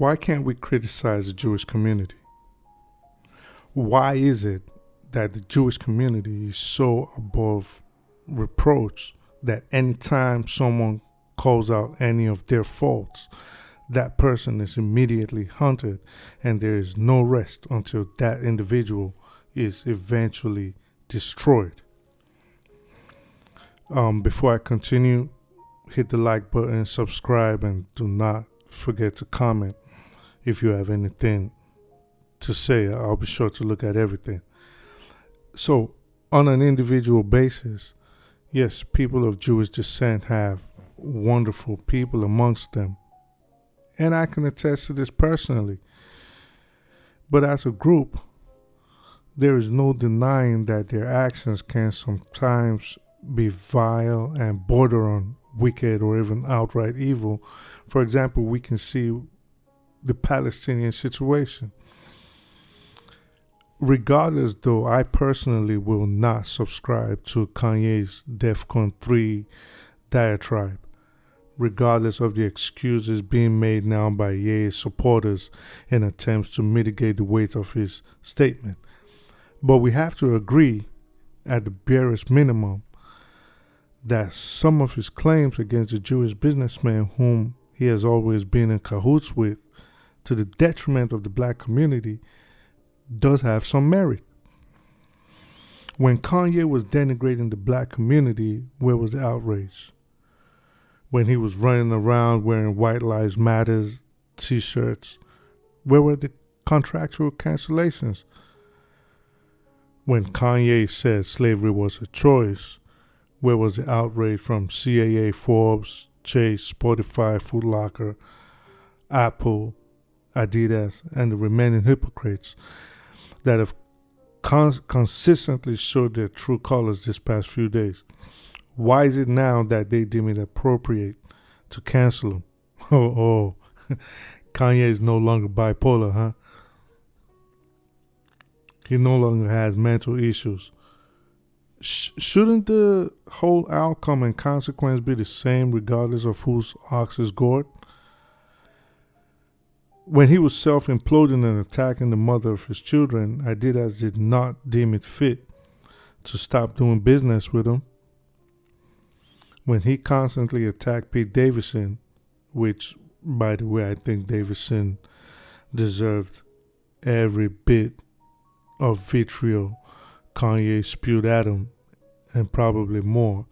Why can't we criticize the Jewish community? Why is it that the Jewish community is so above reproach that anytime someone calls out any of their faults, that person is immediately hunted and there is no rest until that individual is eventually destroyed? Before I continue, hit the like button, subscribe, and do not forget to comment if you have anything to say. I'll be sure to look at everything. So, on an individual basis, yes, people of Jewish descent have wonderful people amongst them. And I can attest to this personally. But as a group, there is no denying that their actions can sometimes be vile and border on wicked or even outright evil. For example, we can see the Palestinian situation. Regardless, though, I personally will not subscribe to Kanye's DEFCON 3 diatribe, regardless of the excuses being made now by Ye's supporters in attempts to mitigate the weight of his statement. But we have to agree, at the barest minimum, that some of his claims against the Jewish businessman whom he has always been in cahoots with, to the detriment of the black community, does have some merit. When Kanye was denigrating the black community, where was the outrage? When he was running around wearing White Lives Matters t-shirts, where were the contractual cancellations? When Kanye said slavery was a choice, where was the outrage from CAA, Forbes, Chase, Spotify, Foot Locker, Apple, Adidas, and the remaining hypocrites that have consistently showed their true colors this past few days? Why is it now that they deem it appropriate to cancel him? Oh, Kanye is no longer bipolar, huh? He no longer has mental issues. Shouldn't the whole outcome and consequence be the same regardless of whose ox is gored? When he was self-imploding and attacking the mother of his children, Adidas did not deem it fit to stop doing business with him. When he constantly attacked Pete Davidson, which, by the way, I think Davidson deserved every bit of vitriol Kanye spewed at him, and probably more.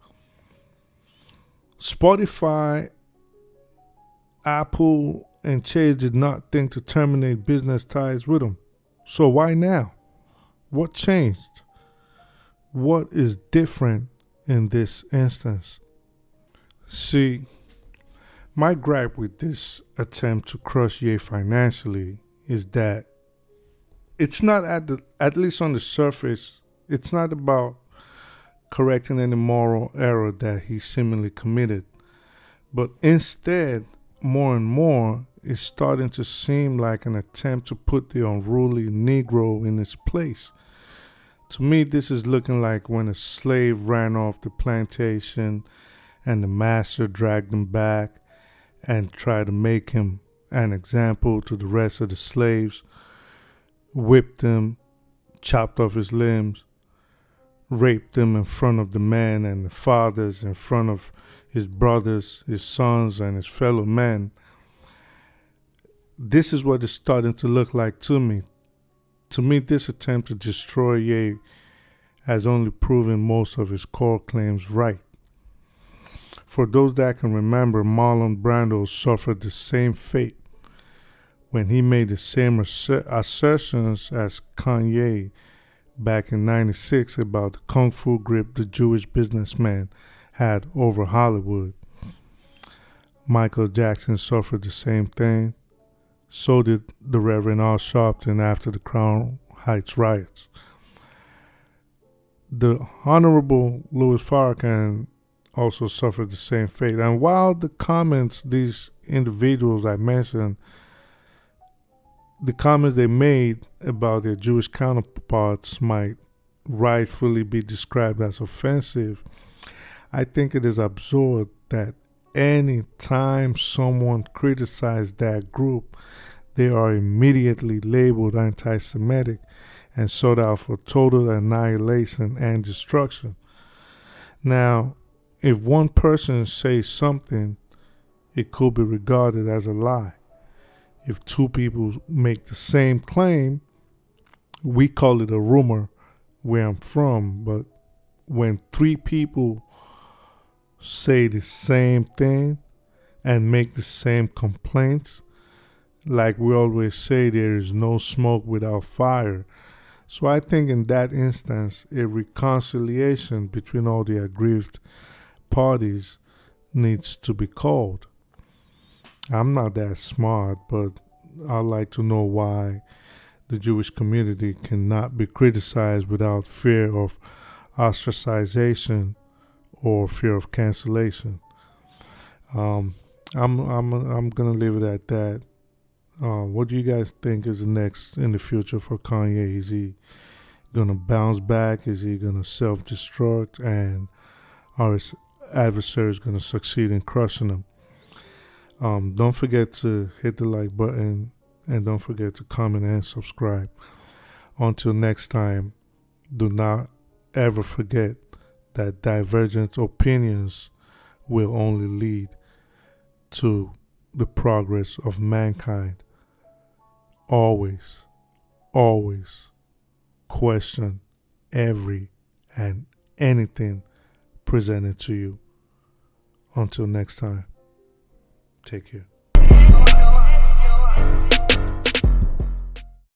Spotify, Apple, and Chase did not think to terminate business ties with him. So why now? What changed? What is different in this instance? See, my gripe with this attempt to crush Ye financially is that it's not at least on the surface, it's not about correcting any moral error that he seemingly committed, but instead, more and more, it's starting to seem like an attempt to put the unruly Negro in his place. To me, this is looking like when a slave ran off the plantation and the master dragged him back and tried to make him an example to the rest of the slaves, whipped him, chopped off his limbs, raped him in front of the men and the fathers, in front of his brothers, his sons, and his fellow men. This is what it's starting to look like to me. To me, this attempt to destroy Ye has only proven most of his core claims right. For those that can remember, Marlon Brando suffered the same fate when he made the same assertions as Kanye back in '96 about the kung fu grip the Jewish businessman had over Hollywood. Michael Jackson suffered the same thing. So did the Reverend Al Sharpton after the Crown Heights riots. The Honorable Louis Farrakhan also suffered the same fate. And while the comments these individuals I mentioned, the comments they made about their Jewish counterparts might rightfully be described as offensive, I think it is absurd that any time someone criticized that group, they are immediately labeled anti-Semitic and sought out for total annihilation and destruction. Now, if one person says something, it could be regarded as a lie. If two people make the same claim, we call it a rumor where I'm from. But when three people say the same thing and make the same complaints, like we always say, there is no smoke without fire. So I think in that instance, a reconciliation between all the aggrieved parties needs to be called. I'm not that smart, but I'd like to know why the Jewish community cannot be criticized without fear of ostracization or fear of cancellation. I'm gonna leave it at that. What do you guys think is next in the future for Kanye? Is he gonna bounce back? Is he gonna self-destruct? And are his adversaries gonna succeed in crushing him? Don't forget to hit the like button and don't forget to comment and subscribe. Until next time, do not ever forget that divergent opinions will only lead to the progress of mankind. Always, always question every and anything presented to you. Until next time, take care.